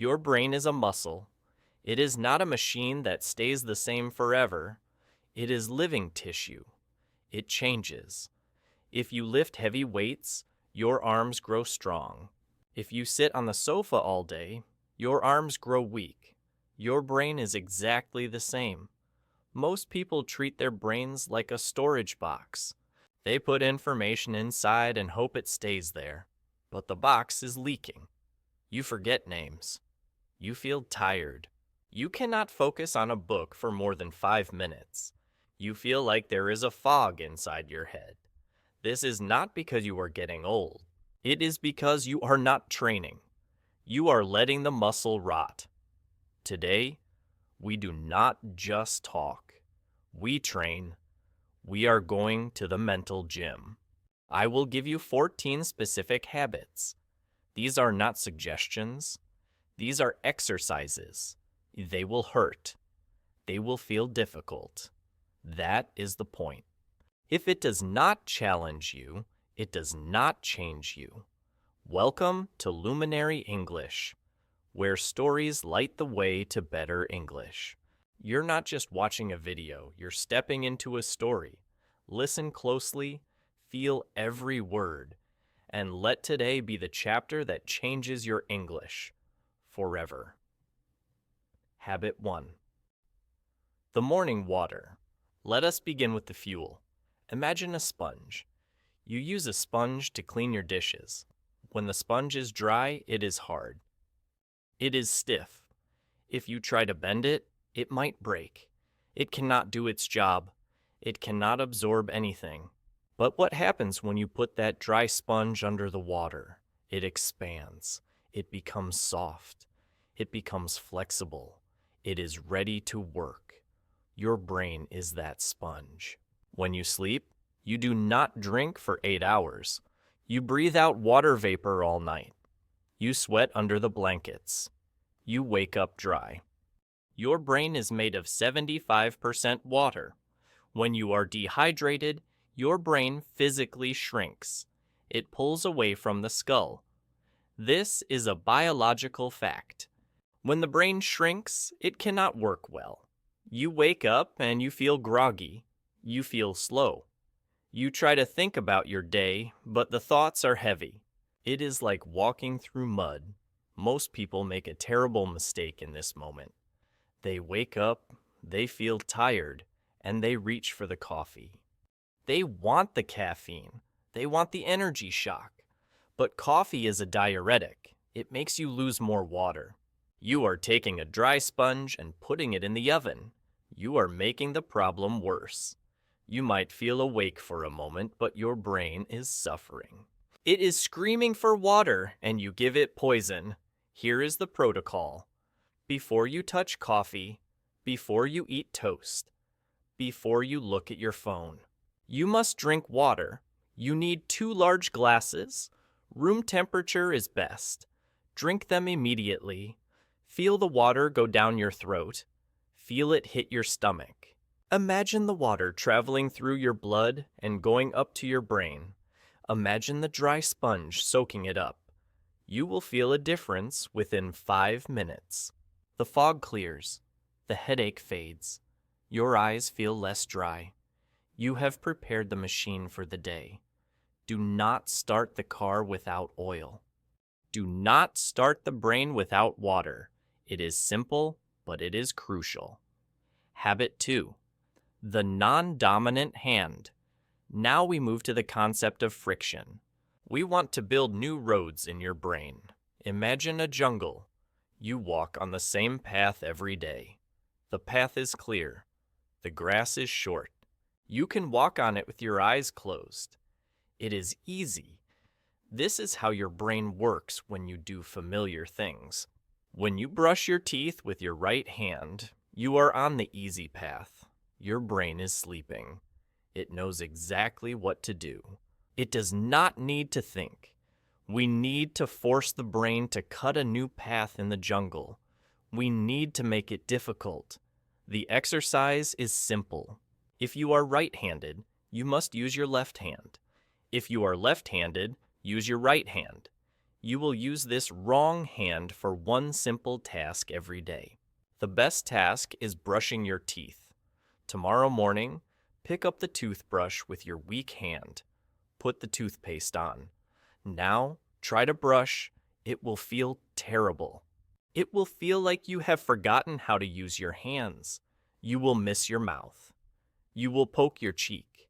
Your brain is a muscle. It is not a machine that stays the same forever. It is living tissue. It changes. If you lift heavy weights, your arms grow strong. If you sit on the sofa all day, your arms grow weak. Your brain is exactly the same. Most people treat their brains like a storage box. They put information inside and hope it stays there. But the box is leaking. You forget names. You feel tired. You cannot focus on a book for more than 5 minutes. You feel like there is a fog inside your head. This is not because you are getting old. It is because you are not training. You are letting the muscle rot. Today, we do not just talk. We train. We are going to the mental gym. I will give you 14 specific habits. These are not suggestions. These are exercises. They will hurt. They will feel difficult. That is the point. If it does not challenge you, it does not change you. Welcome to Luminary English, where stories light the way to better English. You're not just watching a video, you're stepping into a story. Listen closely, feel every word, and let today be the chapter that changes your English forever. Habit 1. The morning water. Let us begin with the fuel. Imagine a sponge. You use a sponge to clean your dishes. When the sponge is dry, it is hard. It is stiff. If you try to bend it, it might break. It cannot do its job. It cannot absorb anything. But what happens when you put that dry sponge under the water? It expands. It becomes soft. It becomes flexible. It is ready to work. Your brain is that sponge. When you sleep, you do not drink for 8 hours. You breathe out water vapor all night. You sweat under the blankets. You wake up dry. Your brain is made of 75% water. When you are dehydrated, your brain physically shrinks. It pulls away from the skull. This is a biological fact. When the brain shrinks, it cannot work well. You wake up and you feel groggy. You feel slow. You try to think about your day, but the thoughts are heavy. It is like walking through mud. Most people make a terrible mistake in this moment. They wake up, they feel tired, and they reach for the coffee. They want the caffeine. They want the energy shock. But coffee is a diuretic. It makes you lose more water. You are taking a dry sponge and putting it in the oven. You are making the problem worse. You might feel awake for a moment, but your brain is suffering. It is screaming for water, and you give it poison. Here is the protocol. Before you touch coffee, before you eat toast, before you look at your phone, you must drink water. You need 2 large glasses. Room temperature is best. Drink them immediately. Feel the water go down your throat. Feel it hit your stomach. Imagine the water traveling through your blood and going up to your brain. Imagine the dry sponge soaking it up. You will feel a difference within 5 minutes. The fog clears. The headache fades. Your eyes feel less dry. You have prepared the machine for the day. Do not start the car without oil. Do not start the brain without water. It is simple, but it is crucial. Habit 2. The non-dominant hand. Now we move to the concept of friction. We want to build new roads in your brain. Imagine a jungle. You walk on the same path every day. The path is clear. The grass is short. You can walk on it with your eyes closed. It is easy. This is how your brain works when you do familiar things. When you brush your teeth with your right hand, you are on the easy path. Your brain is sleeping. It knows exactly what to do. It does not need to think. We need to force the brain to cut a new path in the jungle. We need to make it difficult. The exercise is simple. If you are right-handed, you must use your left hand. If you are left-handed, use your right hand. You will use this wrong hand for one simple task every day. The best task is brushing your teeth. Tomorrow morning, pick up the toothbrush with your weak hand. Put the toothpaste on. Now, try to brush. It will feel terrible. It will feel like you have forgotten how to use your hands. You will miss your mouth. You will poke your cheek.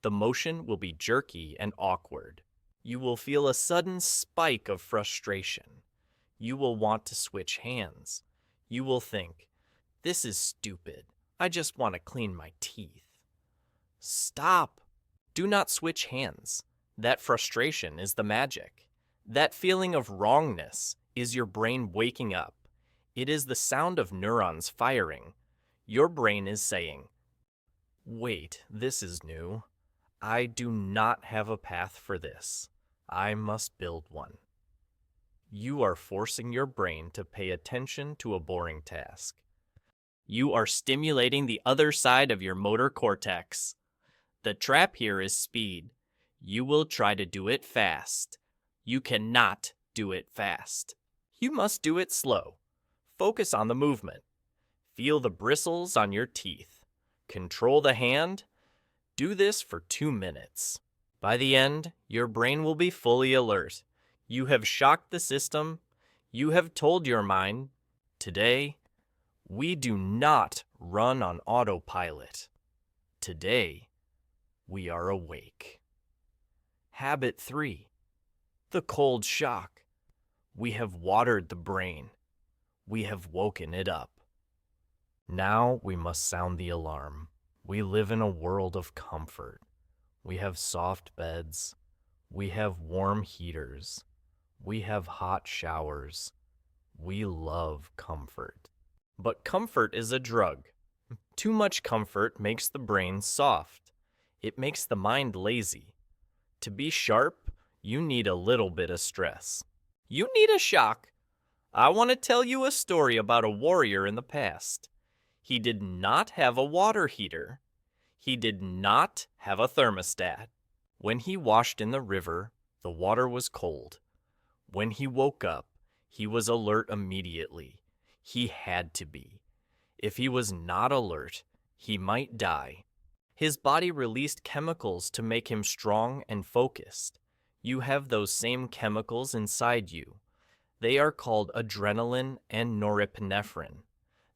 The motion will be jerky and awkward. You will feel a sudden spike of frustration. You will want to switch hands. You will think, "This is stupid. I just want to clean my teeth." Stop. Do not switch hands. That frustration is the magic. That feeling of wrongness is your brain waking up. It is the sound of neurons firing. Your brain is saying, "Wait, this is new. I do not have a path for this. I must build one." You are forcing your brain to pay attention to a boring task. You are stimulating the other side of your motor cortex. The trap here is speed. You will try to do it fast. You cannot do it fast. You must do it slow. Focus on the movement. Feel the bristles on your teeth. Control the hand. Do this for 2 minutes. By the end, your brain will be fully alert. You have shocked the system. You have told your mind, "Today, we do not run on autopilot. Today, we are awake." Habit 3. The cold shock. We have watered the brain. We have woken it up. Now we must sound the alarm. We live in a world of comfort. We have soft beds. We have warm heaters. We have hot showers. We love comfort. But comfort is a drug. Too much comfort makes the brain soft. It makes the mind lazy. To be sharp, you need a little bit of stress. You need a shock. I want to tell you a story about a warrior in the past. He did not have a water heater. He did not have a thermostat. When he washed in the river, the water was cold. When he woke up, he was alert immediately. He had to be. If he was not alert, he might die. His body released chemicals to make him strong and focused. You have those same chemicals inside you. They are called adrenaline and norepinephrine.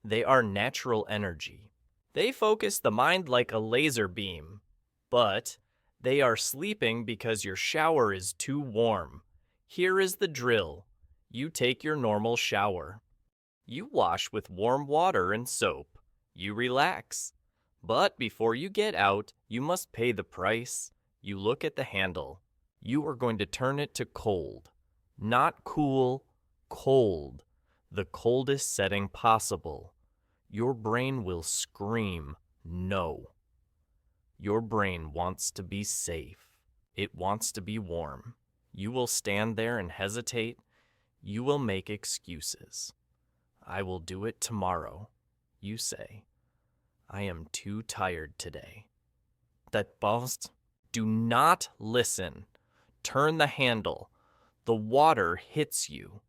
They are natural energy. They focus the mind like a laser beam, but they are sleeping because your shower is too warm. Here is the drill. You take your normal shower. You wash with warm water and soap. You relax. But before you get out, you must pay the price. You look at the handle. You are going to turn it to cold. Not cool, cold. The coldest setting possible. Your brain will scream, no. Your brain wants to be safe. It wants to be warm. You will stand there and hesitate. You will make excuses. "I will do it tomorrow," you say. "I am too tired today." That boss, do not listen. Turn the handle. The water hits you.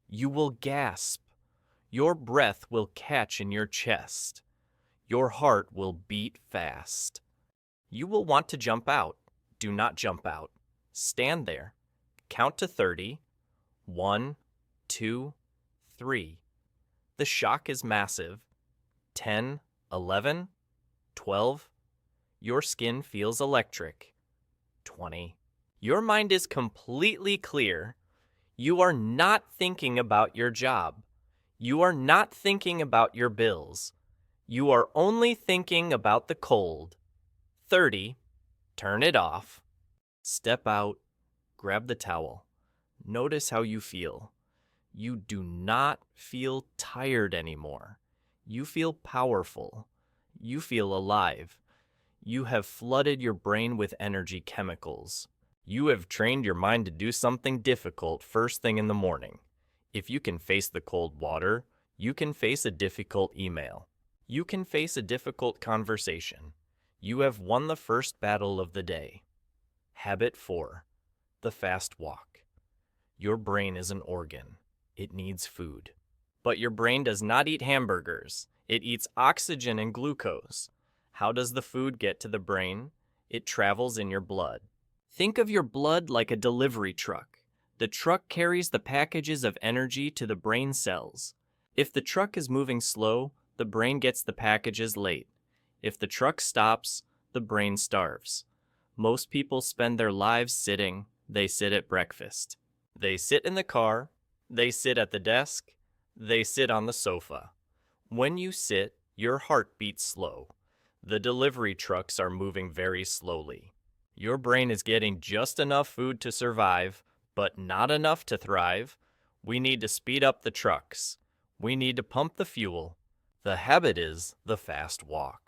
You will gasp. Your breath will catch in your chest. Your heart will beat fast. You will want to jump out. Do not jump out. Stand there. Count to 30. 1, 2, 3. The shock is massive. 10, 11, 12. Your skin feels electric. 20. Your mind is completely clear. You are not thinking about your job. You are not thinking about your bills. You are only thinking about the cold. 30. Turn it off. Step out. Grab the towel. Notice how you feel. You do not feel tired anymore. You feel powerful. You feel alive. You have flooded your brain with energy chemicals. You have trained your mind to do something difficult first thing in the morning. If you can face the cold water, you can face a difficult email. You can face a difficult conversation. You have won the first battle of the day. Habit 4. The fast walk. Your brain is an organ. It needs food. But your brain does not eat hamburgers. It eats oxygen and glucose. How does the food get to the brain? It travels in your blood. Think of your blood like a delivery truck. The truck carries the packages of energy to the brain cells. If the truck is moving slow, the brain gets the packages late. If the truck stops, the brain starves. Most people spend their lives sitting. They sit at breakfast. They sit in the car. They sit at the desk. They sit on the sofa. When you sit, your heart beats slow. The delivery trucks are moving very slowly. Your brain is getting just enough food to survive, but not enough to thrive. We need to speed up the trucks. We need to pump the fuel. The habit is the fast walk.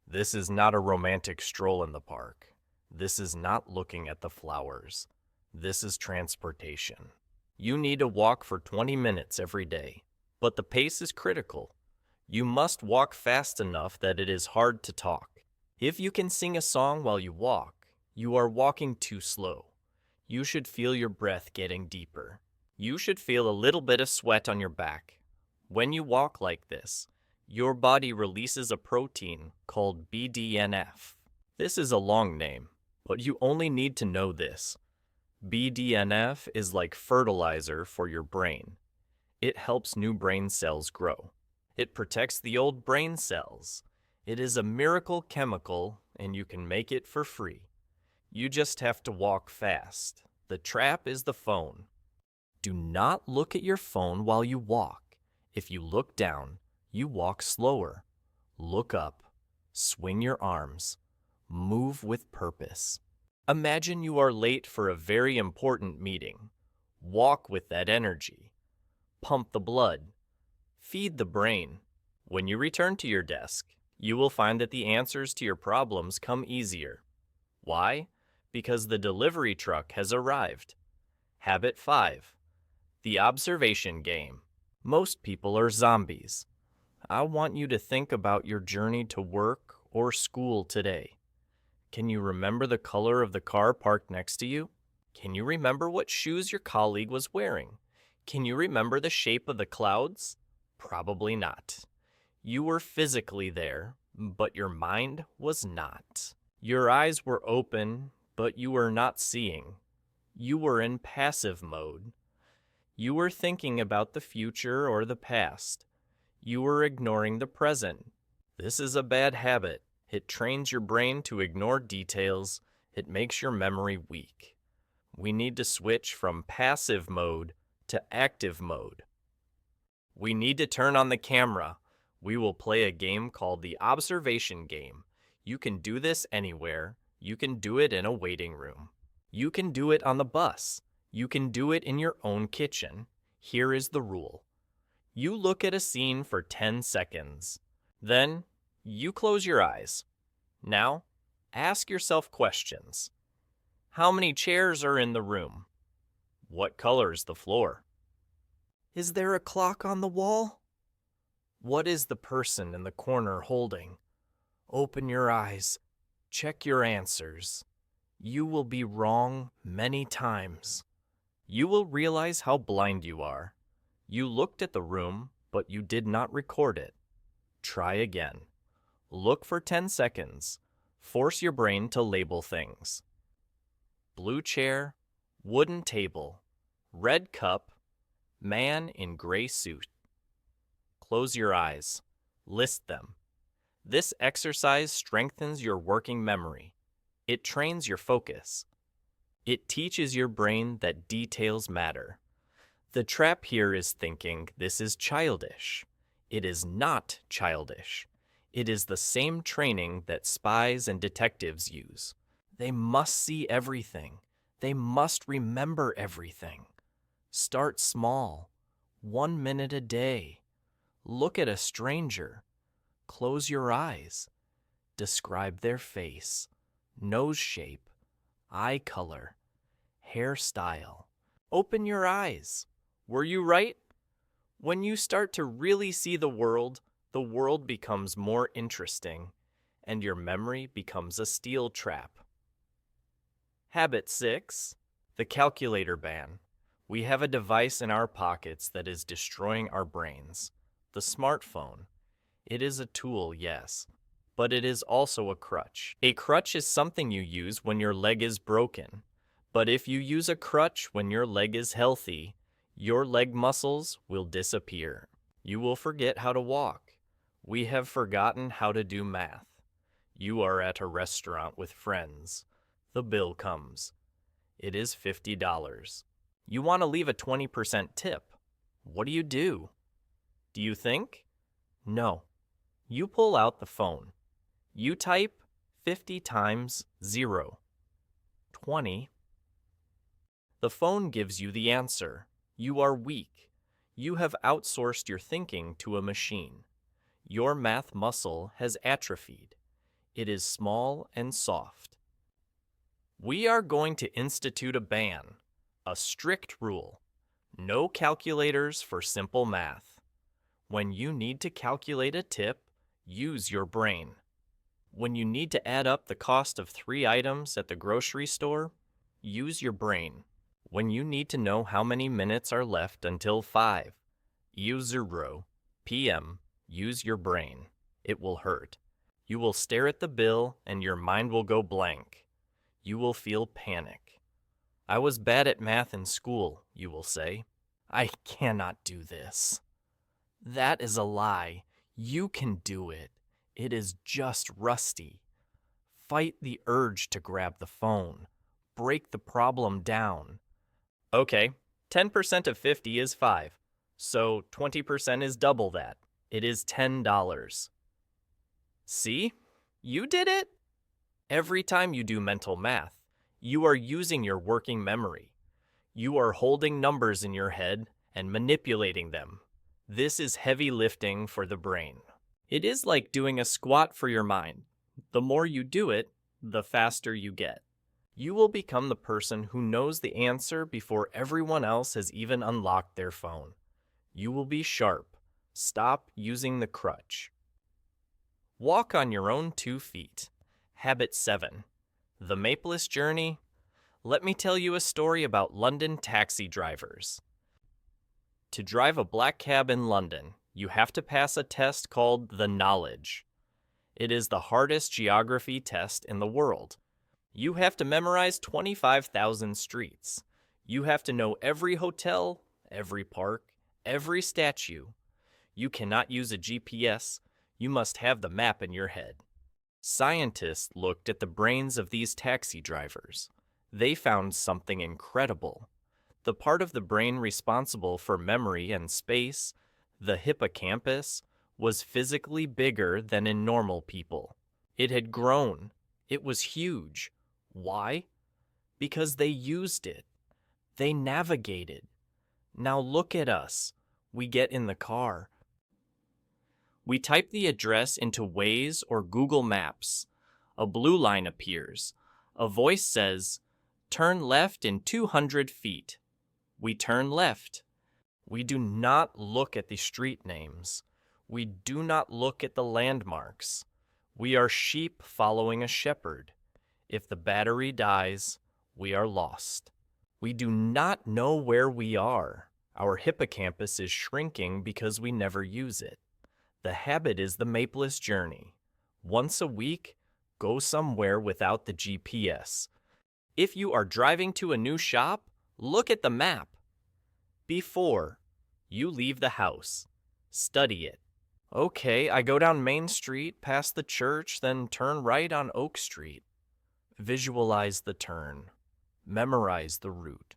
This is not a romantic stroll in the park. This is not looking at the flowers. This is transportation. You need to walk for 20 minutes every day, but the pace is critical. You must walk fast enough that it is hard to talk. If you can sing a song while you walk, you are walking too slow. You should feel your breath getting deeper. You should feel a little bit of sweat on your back. When you walk like this, your body releases a protein called BDNF. This is a long name, but you only need to know this. BDNF is like fertilizer for your brain. It helps new brain cells grow. It protects the old brain cells. It is a miracle chemical, and you can make it for free. You just have to walk fast. The trap is the phone. Do not look at your phone while you walk. If you look down, you walk slower. Look up. Swing your arms. Move with purpose. Imagine you are late for a very important meeting. Walk with that energy. Pump the blood. Feed the brain. When you return to your desk, you will find that the answers to your problems come easier. Why? Because the delivery truck has arrived. Habit 5. The observation game. Most people are zombies. I want you to think about your journey to work or school today. Can you remember the color of the car parked next to you? Can you remember what shoes your colleague was wearing? Can you remember the shape of the clouds? Probably not. You were physically there, but your mind was not. Your eyes were open, but you were not seeing. You were in passive mode. You were thinking about the future or the past. You were ignoring the present. This is a bad habit. It trains your brain to ignore details. It makes your memory weak. We need to switch from passive mode to active mode. We need to turn on the camera. We will play a game called the observation game. You can do this anywhere. You can do it in a waiting room. You can do it on the bus. You can do it in your own kitchen. Here is the rule. You look at a scene for 10 seconds. Then, you close your eyes. Now, ask yourself questions. How many chairs are in the room? What color is the floor? Is there a clock on the wall? What is the person in the corner holding? Open your eyes. Check your answers. You will be wrong many times. You will realize how blind you are. You looked at the room, but you did not record it. Try again. Look for 10 seconds. Force your brain to label things. Blue chair, wooden table, red cup, man in gray suit. Close your eyes. List them. This exercise strengthens your working memory. It trains your focus. It teaches your brain that details matter. The trap here is thinking this is childish. It is not childish. It is the same training that spies and detectives use. They must see everything. They must remember everything. Start small. 1 minute a day. Look at a stranger. Close your eyes. Describe their face, nose shape, eye color, hairstyle. Open your eyes. Were you right? When you start to really see the world becomes more interesting, and your memory becomes a steel trap. Habit 6. The calculator ban. We have a device in our pockets that is destroying our brains. The smartphone. It is a tool, yes, but it is also a crutch. A crutch is something you use when your leg is broken. But if you use a crutch when your leg is healthy, your leg muscles will disappear. You will forget how to walk. We have forgotten how to do math. You are at a restaurant with friends. The bill comes. It is $50. You want to leave a 20% tip. What do? Do you think? No. You pull out the phone. You type 50 times 0. 20. The phone gives you the answer. You are weak. You have outsourced your thinking to a machine. Your math muscle has atrophied. It is small and soft. We are going to institute a ban, a strict rule. No calculators for simple math. When you need to calculate a tip, use your brain. When you need to add up the cost of 3 items at the grocery store, use your brain. When you need to know how many minutes are left until 5:00 p.m., use your brain. It will hurt. You will stare at the bill and your mind will go blank. You will feel panic. I was bad at math in school, you will say. I cannot do this. That is a lie. You can do it. It is just rusty. Fight the urge to grab the phone. Break the problem down. Okay, 10% of 50 is 5, so 20% is double that. It is $10. See? You did it? Every time you do mental math, you are using your working memory. You are holding numbers in your head and manipulating them. This is heavy lifting for the brain. It is like doing a squat for your mind. The more you do it, the faster you get. You will become the person who knows the answer before everyone else has even unlocked their phone. You will be sharp. Stop using the crutch. Walk on your own 2 feet. Habit 7. The Mapeless Journey. Let me tell you a story about London taxi drivers. To drive a black cab in London, you have to pass a test called the Knowledge. It is the hardest geography test in the world. You have to memorize 25,000 streets. You have to know every hotel, every park, every statue. You cannot use a GPS. You must have the map in your head. Scientists looked at the brains of these taxi drivers. They found something incredible. The part of the brain responsible for memory and space, the hippocampus, was physically bigger than in normal people. It had grown. It was huge. Why? Because they used it. They navigated. Now look at us. We get in the car. We type the address into Waze or Google Maps. A blue line appears. A voice says, "Turn left in 200 feet." We turn left. We do not look at the street names. We do not look at the landmarks. We are sheep following a shepherd. If the battery dies, we are lost. We do not know where we are. Our hippocampus is shrinking because we never use it. The habit is the Mapeless Journey. Once a week, go somewhere without the GPS. If you are driving to a new shop, look at the map. Before you leave the house, study it. Okay, I go down Main Street, past the church, then turn right on Oak Street. Visualize the turn. Memorize the route.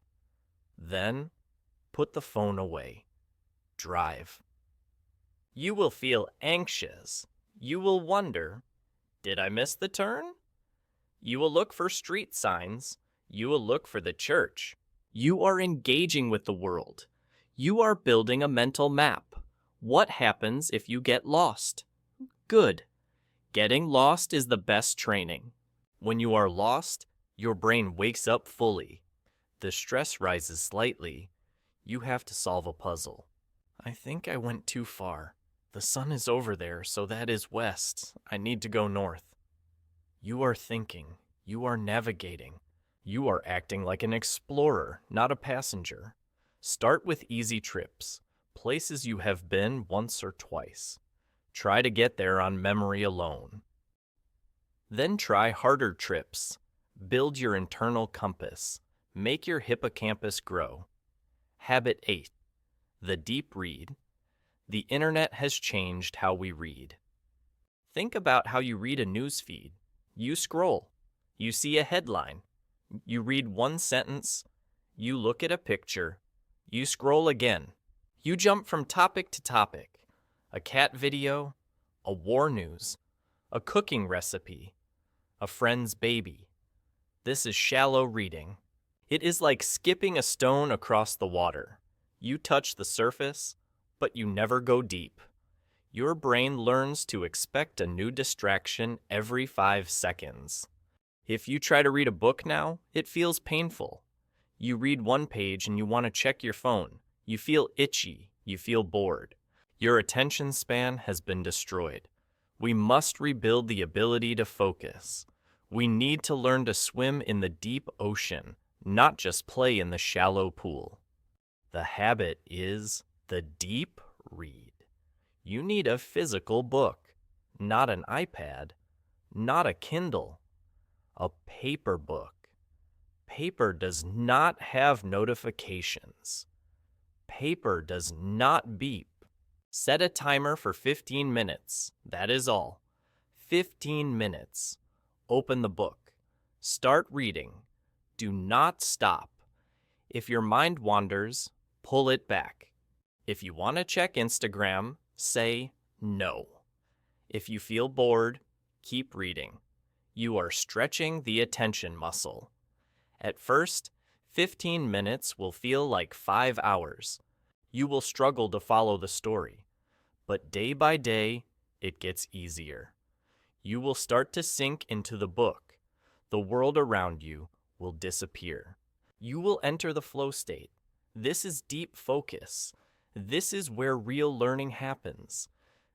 Then, put the phone away. Drive. You will feel anxious. You will wonder, did I miss the turn? You will look for street signs. You will look for the church. You are engaging with the world. You are building a mental map. What happens if you get lost? Good. Getting lost is the best training. When you are lost, your brain wakes up fully. The stress rises slightly. You have to solve a puzzle. I think I went too far. The sun is over there, so that is west. I need to go north. You are thinking. You are navigating. You are acting like an explorer, not a passenger. Start with easy trips, places you have been once or twice. Try to get there on memory alone. Then try harder trips. Build your internal compass. Make your hippocampus grow. Habit 8. The deep read. The internet has changed how we read. Think about how you read a news feed. You scroll. You see a headline. You read one sentence. You look at a picture. You scroll again. You jump from topic to topic. A cat video, a war news, a cooking recipe, a friend's baby. This is shallow reading. It is like skipping a stone across the water. You touch the surface, but you never go deep. Your brain learns to expect a new distraction every 5 seconds. If you try to read a book now, it feels painful. You read one page and you want to check your phone. You feel itchy. You feel bored. Your attention span has been destroyed. We must rebuild the ability to focus. We need to learn to swim in the deep ocean, not just play in the shallow pool. The habit is the deep read. You need a physical book, not an iPad, not a Kindle, a paper book. Paper does not have notifications. Paper does not beep. Set a timer for 15 minutes. That is all. 15 minutes. Open the book. Start reading. Do not stop. If your mind wanders, pull it back. If you want to check Instagram, say no. If you feel bored, keep reading. You are stretching the attention muscle. At first, 15 minutes will feel like 5 hours. You will struggle to follow the story. But day by day, it gets easier. You will start to sink into the book. The world around you will disappear. You will enter the flow state. This is deep focus. This is where real learning happens.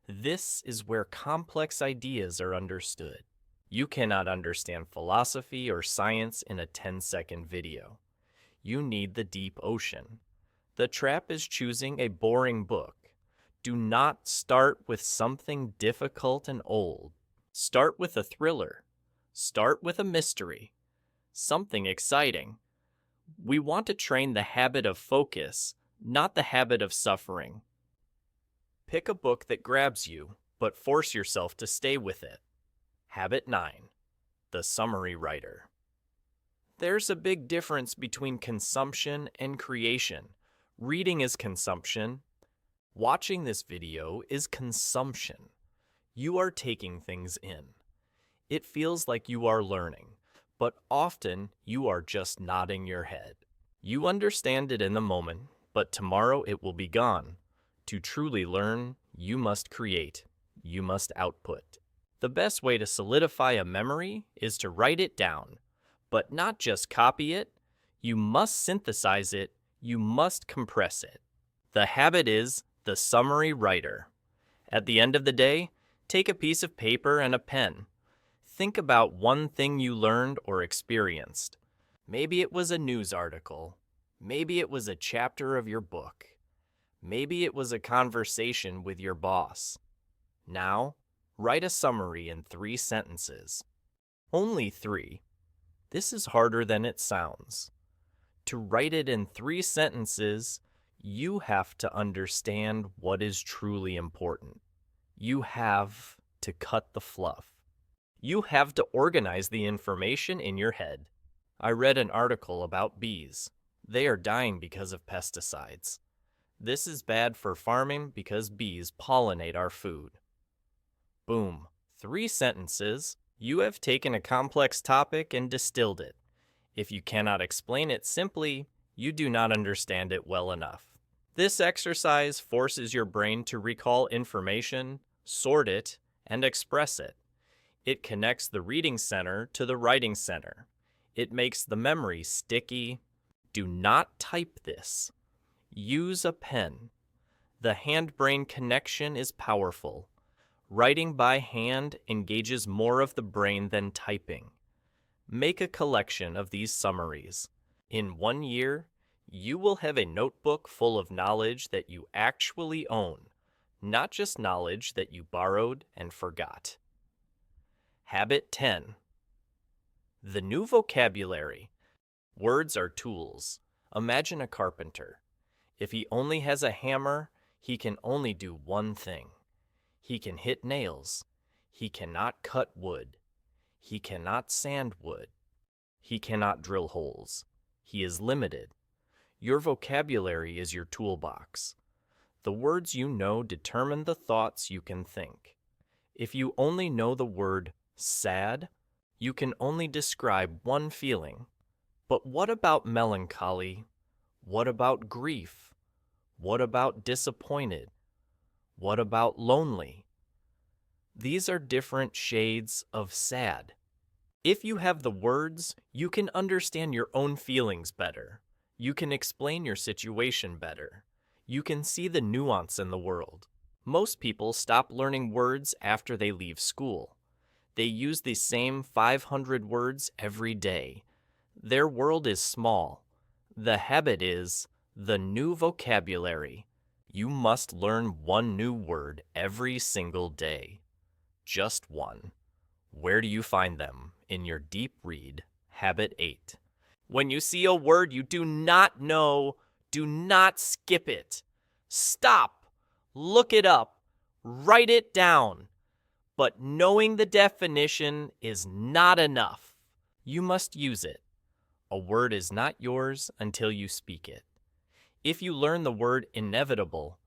This is where complex ideas are understood. You cannot understand philosophy or science in a 10-second video. You need the deep ocean. The trap is choosing a boring book. Do not start with something difficult and old. Start with a thriller. Start with a mystery. Something exciting. We want to train the habit of focus, not the habit of suffering. Pick a book that grabs you, but force yourself to stay with it. Habit 9. The summary writer. There's a big difference between consumption and creation. Reading is consumption. Watching this video is consumption. You are taking things in. It feels like you are learning, but often you are just nodding your head. You understand it in the moment, but tomorrow it will be gone. To truly learn, you must create. You must output. The best way to solidify a memory is to write it down, but not just copy it. You must synthesize it. You must compress it. The habit is the summary writer. At the end of the day, take a piece of paper and a pen. Think about one thing you learned or experienced. Maybe it was a news article. Maybe it was a chapter of your book. Maybe it was a conversation with your boss. Now, write a summary in 3 sentences. Only 3. This is harder than it sounds. To write it in 3 sentences, you have to understand what is truly important. You have to cut the fluff. You have to organize the information in your head. I read an article about bees. They are dying because of pesticides. This is bad for farming because bees pollinate our food. Boom. 3 sentences. You have taken a complex topic and distilled it. If you cannot explain it simply, you do not understand it well enough. This exercise forces your brain to recall information, sort it, and express it. It connects the reading center to the writing center. It makes the memory sticky. Do not type this. Use a pen. The hand-brain connection is powerful. Writing by hand engages more of the brain than typing. Make a collection of these summaries. In 1 year, You will have a notebook full of knowledge that you actually own, not just knowledge that you borrowed and forgot. Habit 10. The new vocabulary. Words are tools. Imagine a carpenter. If he only has a hammer, he can only do one thing. He can hit nails. He cannot cut wood. He cannot sand wood. He cannot drill holes. He is limited. Your vocabulary is your toolbox. The words you know determine the thoughts you can think. If you only know the word sad, you can only describe one feeling. But what about melancholy? What about grief? What about disappointed? What about lonely? These are different shades of sad. If you have the words, you can understand your own feelings better. You can explain your situation better. You can see the nuance in the world. Most people stop learning words after they leave school. They use the same 500 words every day. Their world is small. The habit is the new vocabulary. You must learn one new word every single day. Just one. Where do you find them? In your deep read, Habit 8. When you see a word you do not know, do not skip it. Stop, look it up, write it down. But knowing the definition is not enough. You must use it. A word is not yours until you speak it. If you learn the word inevitable,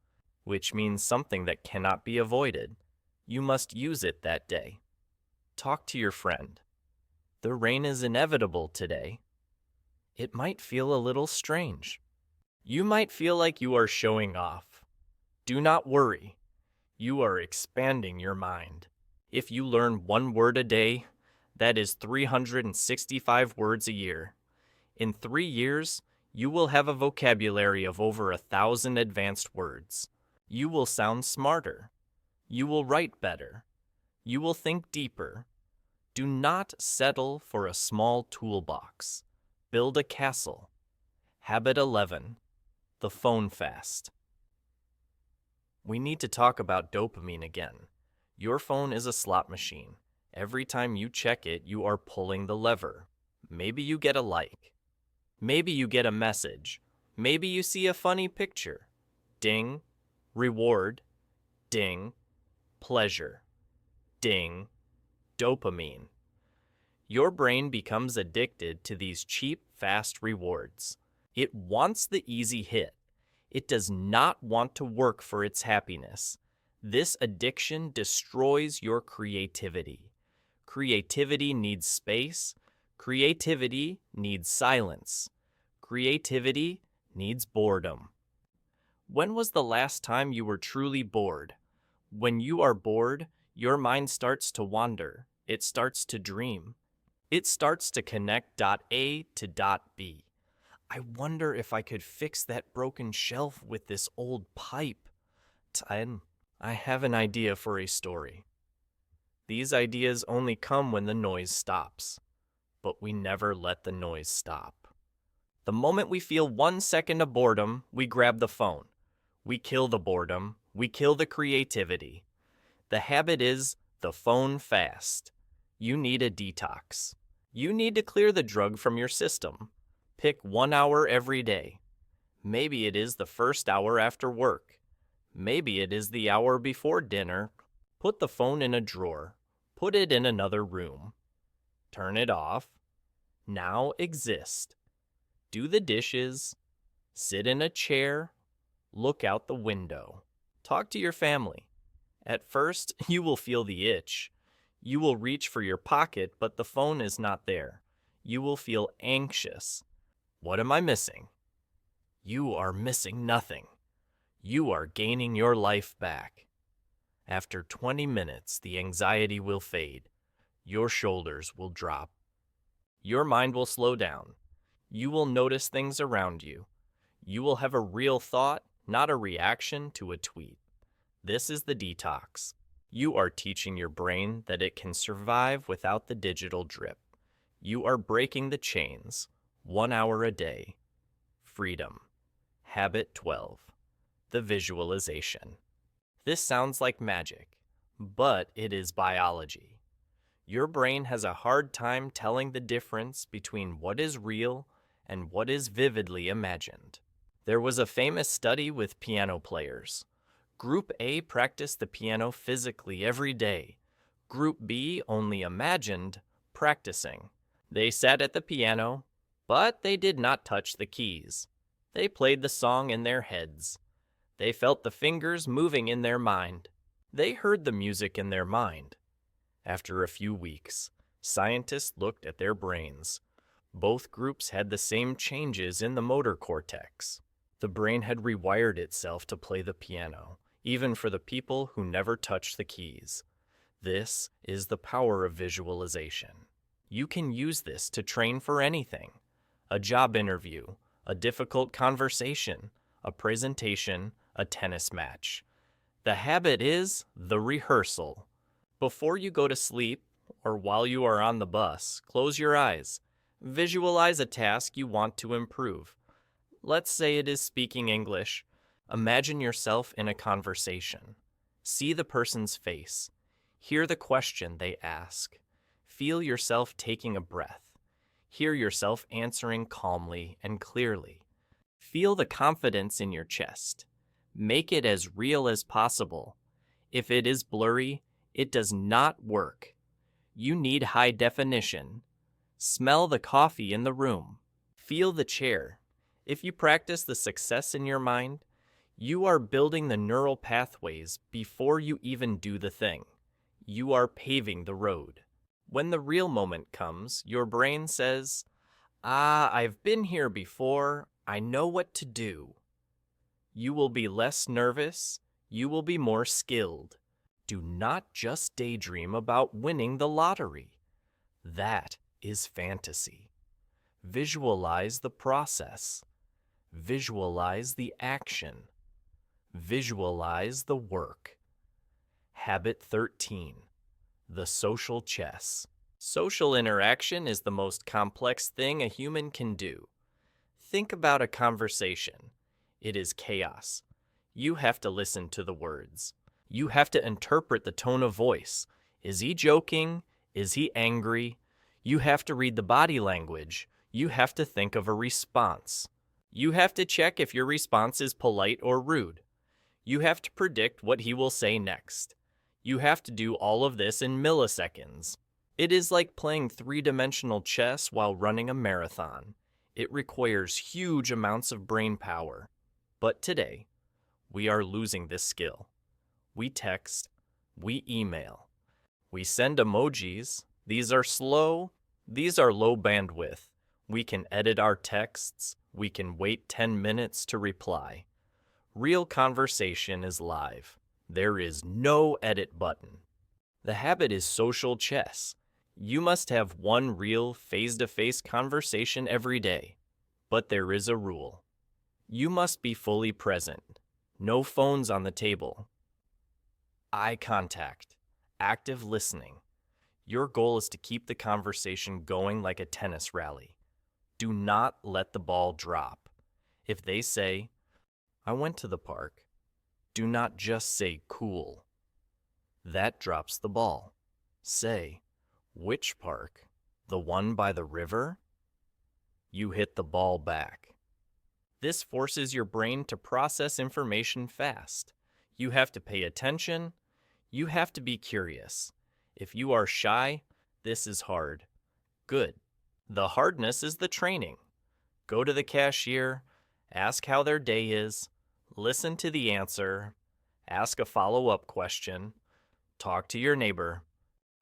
which means something that cannot be avoided, you must use it that day. Talk to your friend. The rain is inevitable today. It might feel a little strange. You might feel like you are showing off. Do not worry. You are expanding your mind. If you learn one word a day, that is 365 words a year. In 3 years, you will have a vocabulary of over 1,000 advanced words. You will sound smarter. You will write better. You will think deeper. Do not settle for a small toolbox. Build a castle. Habit 11. The phone fast. We need to talk about dopamine again. Your phone is a slot machine. Every time you check it, you are pulling the lever. Maybe you get a like. Maybe you get a message. Maybe you see a funny picture. Ding. Reward. Ding. Pleasure. Ding. Dopamine. Your brain becomes addicted to these cheap, fast rewards. It wants the easy hit. It does not want to work for its happiness. This addiction destroys your creativity. Creativity needs space. Creativity needs silence. Creativity needs boredom. When was the last time you were truly bored? When you are bored, your mind starts to wander. It starts to dream. It starts to connect dot A to dot B. I wonder if I could fix that broken shelf with this old pipe. I have an idea for a story. These ideas only come when the noise stops. But we never let the noise stop. The moment we feel 1 second of boredom, we grab the phone. We kill the boredom. We kill the creativity. The habit is the phone fast. You need a detox. You need to clear the drug from your system. Pick 1 hour every day. Maybe it is the first hour after work. Maybe it is the hour before dinner. Put the phone in a drawer. Put it in another room. Turn it off. Now exist. Do the dishes. Sit in a chair. Look out the window. Talk to your family. At first, you will feel the itch. You will reach for your pocket, but the phone is not there. You will feel anxious. What am I missing? You are missing nothing. You are gaining your life back. After 20 minutes, the anxiety will fade. Your shoulders will drop. Your mind will slow down. You will notice things around you. You will have a real thought, not a reaction to a tweet. This is the detox. You are teaching your brain that it can survive without the digital drip. You are breaking the chains, 1 hour a day. freedom. Habit 12. The visualization. This sounds like magic, but it is biology. Your brain has a hard time telling the difference between what is real and what is vividly imagined. There was a famous study with piano players. Group A practiced the piano physically every day. Group B only imagined practicing. They sat at the piano, but they did not touch the keys. They played the song in their heads. They felt the fingers moving in their mind. They heard the music in their mind. After a few weeks, scientists looked at their brains. Both groups had the same changes in the motor cortex. The brain had rewired itself to play the piano, even for the people who never touched the keys. This is the power of visualization. You can use this to train for anything: a job interview, a difficult conversation, a presentation, a tennis match. The habit is the rehearsal. Before you go to sleep, or while you are on the bus, close your eyes. Visualize a task you want to improve. Let's say it is speaking English. Imagine yourself in a conversation. See the person's face. Hear the question they ask. Feel yourself taking a breath. Hear yourself answering calmly and clearly. Feel the confidence in your chest. Make it as real as possible. If it is blurry, it does not work. You need high definition. Smell the coffee in the room. Feel the chair. If you practice the success in your mind, you are building the neural pathways before you even do the thing. You are paving the road. When the real moment comes, your brain says, I've been here before. I know what to do. You will be less nervous. You will be more skilled. Do not just daydream about winning the lottery. That is fantasy. Visualize the process. Visualize the action. Visualize the work. Habit 13. The social chess. Social interaction is the most complex thing a human can do. Think about a conversation. It is chaos. You have to listen to the words. You have to interpret the tone of voice. Is he joking? Is he angry? You have to read the body language. You have to think of a response. You have to check if your response is polite or rude. You have to predict what he will say next. You have to do all of this in milliseconds. It is like playing three-dimensional chess while running a marathon. It requires huge amounts of brain power. But today, we are losing this skill. We text, we email, we send emojis. These are slow, these are low bandwidth. We can edit our texts, we can wait 10 minutes to reply. Real conversation is live. There is no edit button. The habit is social chess. You must have one real face-to-face conversation every day. But there is a rule. You must be fully present. No phones on the table. Eye contact. Active listening. Your goal is to keep the conversation going like a tennis rally. Do not let the ball drop. If they say, I went to the park, do not just say cool. That drops the ball. Say, which park? The one by the river? You hit the ball back. This forces your brain to process information fast. You have to pay attention. You have to be curious. If you are shy, this is hard. Good. The hardness is the training. Go to the cashier, ask how their day is, listen to the answer, ask a follow-up question, talk to your neighbor.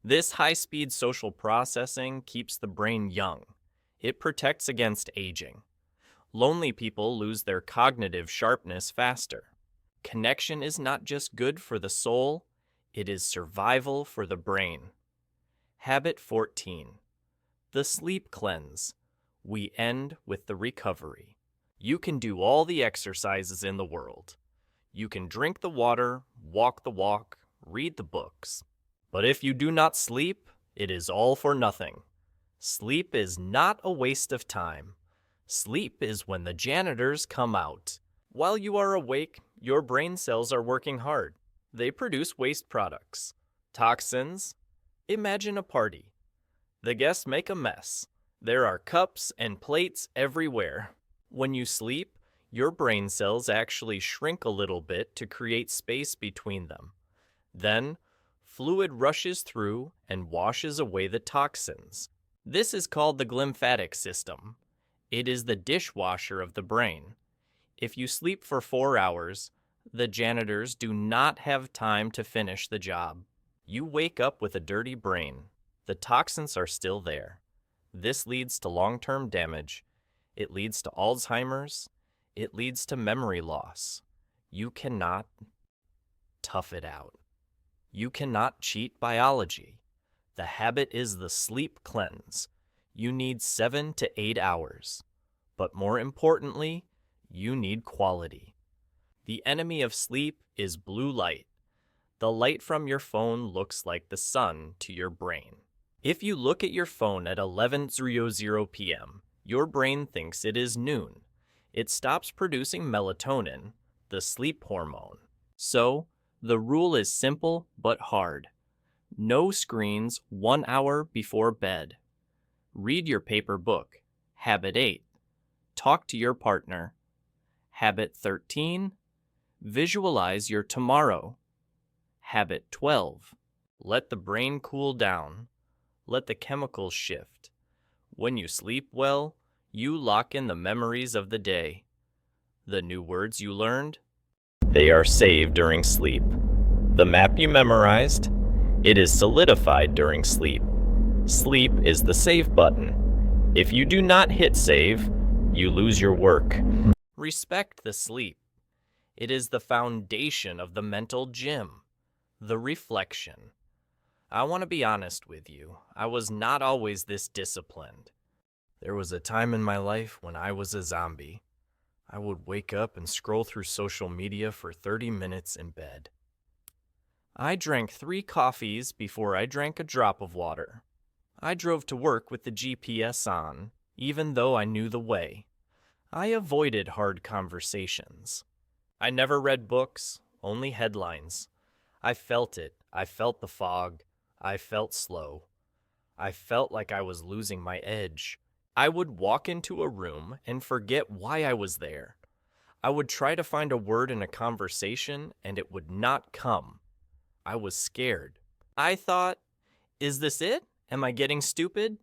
This high-speed social processing keeps the brain young. It protects against aging. Lonely people lose their cognitive sharpness faster. Connection is not just good for the soul, it is survival for the brain. Habit 14. The sleep cleanse. We end with the recovery. You can do all the exercises in the world. You can drink the water, walk the walk, read the books. But if you do not sleep, it is all for nothing. Sleep is not a waste of time. Sleep is when the janitors come out. While you are awake, your brain cells are working hard. They produce waste products. Toxins. Imagine a party. The guests make a mess. There are cups and plates everywhere. When you sleep, your brain cells actually shrink a little bit to create space between them. Then, fluid rushes through and washes away the toxins. This is called the glymphatic system. It is the dishwasher of the brain. If you sleep for 4 hours, the janitors do not have time to finish the job. You wake up with a dirty brain. The toxins are still there. This leads to long-term damage. It leads to Alzheimer's. It leads to memory loss. You cannot tough it out. You cannot cheat biology. The habit is the sleep cleanse. You need 7 to 8 hours. But more importantly, you need quality. The enemy of sleep is blue light. The light from your phone looks like the sun to your brain. If you look at your phone at 11:00 p.m., your brain thinks it is noon. It stops producing melatonin, the sleep hormone. So, the rule is simple but hard. No screens 1 hour before bed. Read your paper book. Habit 8. Talk to your partner. Habit 13. Visualize your tomorrow. Habit 12. Let the brain cool down. Let the chemicals shift. When you sleep well, you lock in the memories of the day. The new words you learned, they are saved during sleep. The map you memorized, it is solidified during sleep. Sleep is the save button. If you do not hit save, you lose your work. Respect the sleep. It is the foundation of the mental gym, the reflection. I want to be honest with you. I was not always this disciplined. There was a time in my life when I was a zombie. I would wake up and scroll through social media for 30 minutes in bed. I drank 3 coffees before I drank a drop of water. I drove to work with the GPS on, even though I knew the way. I avoided hard conversations. I never read books, only headlines. I felt it. I felt the fog. I felt slow. I felt like I was losing my edge. I would walk into a room and forget why I was there. I would try to find a word in a conversation and it would not come. I was scared. I thought, is this it? Am I getting stupid?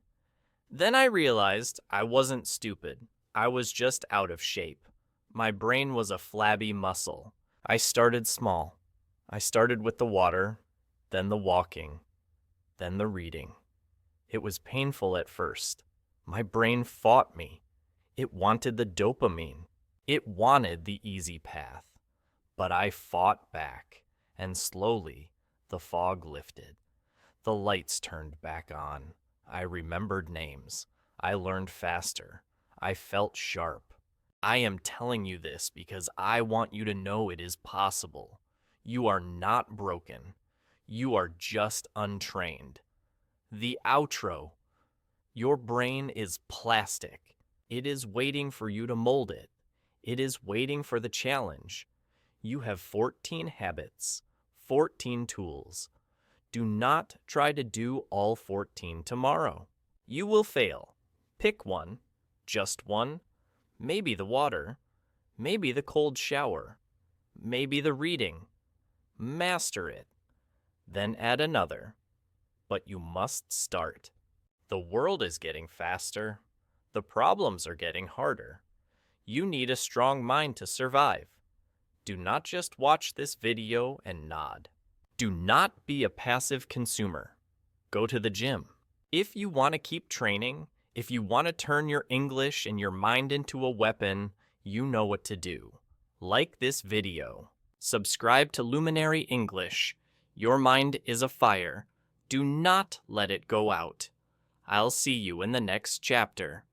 Then I realized I wasn't stupid. I was just out of shape. My brain was a flabby muscle. I started small. I started with the water, then the walking, then the reading. It was painful at first. My brain fought me. It wanted the dopamine. It wanted the easy path. But I fought back, and slowly the fog lifted. The lights turned back on. I remembered names. I learned faster. I felt sharp. I am telling you this because I want you to know it is possible. You are not broken. You are just untrained. The outro. Your brain is plastic. It is waiting for you to mold it. It is waiting for the challenge. You have 14 habits, 14 tools. Do not try to do all 14 tomorrow. You will fail. Pick one, just one, maybe the water, maybe the cold shower, maybe the reading. Master it. Then add another. But you must start. The world is getting faster. The problems are getting harder. You need a strong mind to survive. Do not just watch this video and nod. Do not be a passive consumer. Go to the gym. If you want to keep training, if you want to turn your English and your mind into a weapon, you know what to do. Like this video. Subscribe to Luminary English. Your mind is a fire. Do not let it go out. I'll see you in the next chapter.